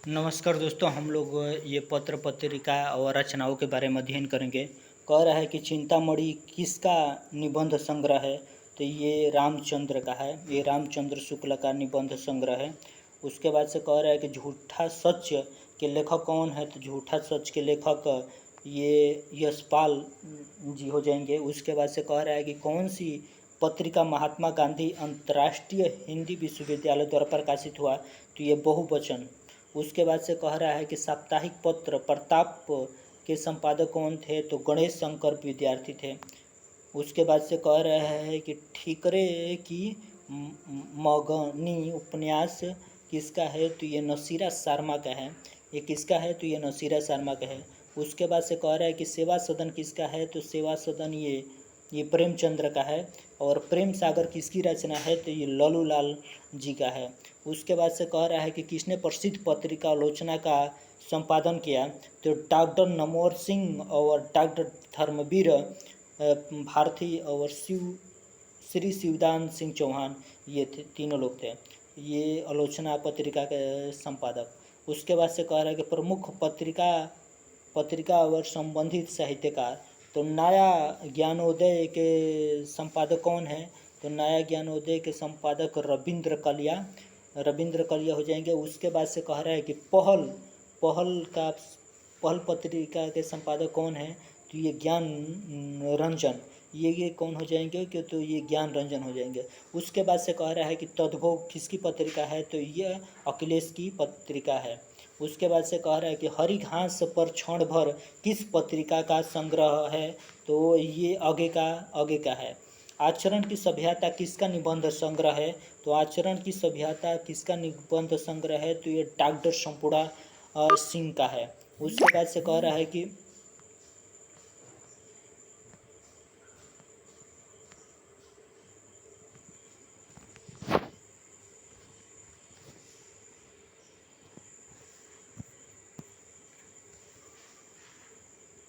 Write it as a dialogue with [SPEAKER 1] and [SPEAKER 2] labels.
[SPEAKER 1] नमस्कार दोस्तों, हम लोग ये पत्र पत्रिका और रचनाओं के बारे में अध्ययन करेंगे। कह रहा है कि चिंतामणि किसका निबंध संग्रह है? तो ये रामचंद्र का है। ये रामचंद्र शुक्ल का निबंध संग्रह है। उसके बाद से कह रहा है कि झूठा सच के लेखक कौन है? तो झूठा सच के लेखक ये यशपाल जी हो जाएंगे। उसके बाद से कह रहा है कि कौन सी पत्रिका महात्मा गांधी अंतर्राष्ट्रीय हिंदी विश्वविद्यालय द्वारा प्रकाशित हुआ? तो ये बहुवचन। उसके बाद से कह रहा है कि साप्ताहिक पत्र प्रताप के संपादक कौन थे? तो गणेश शंकर विद्यार्थी थे। उसके बाद से कह रहा है कि ठीकरे की मगनी उपन्यास किसका है? तो ये नसीरा शर्मा का है। ये किसका है? तो ये नसीरा शर्मा का है। उसके बाद से कह रहा है कि सेवा सदन किसका है? तो सेवा सदन ये प्रेमचंद्र का है। और प्रेम सागर किसकी रचना है? तो ये लल्लूलाल जी का है। उसके बाद से कह रहा है कि किसने प्रसिद्ध पत्रिका आलोचना का संपादन किया? तो डॉक्टर नमोर सिंह और डॉक्टर धर्मवीर भारती और श्री शिवदान सिंह चौहान, ये थे, तीनों लोग थे ये आलोचना पत्रिका के संपादक। उसके बाद से कह रहा है कि प्रमुख पत्रिका और संबंधित साहित्यकार। तो नया ज्ञानोदय के संपादक कौन है? तो नया ज्ञानोदय के संपादक रविंद्र कलिया हो जाएंगे। उसके बाद से कह रहा है कि पहल पत्रिका के संपादक कौन है? तो ये ज्ञान रंजन, ये कौन हो जाएंगे? कि तो ये ज्ञान रंजन हो जाएंगे। उसके बाद से कह रहा है कि तद्भव किसकी पत्रिका है? तो ये अखिलेश की पत्रिका है। उसके बाद से कह रहा है कि हरी घास पर क्षण भर किस पत्रिका का संग्रह है? तो ये आगे का है। आचरण की सभ्यता किसका निबंध संग्रह है? तो आचरण की सभ्यता किसका निबंध संग्रह है? तो ये डॉक्टर संपूर्ण सिंह का है। उसके बाद से कह रहा है कि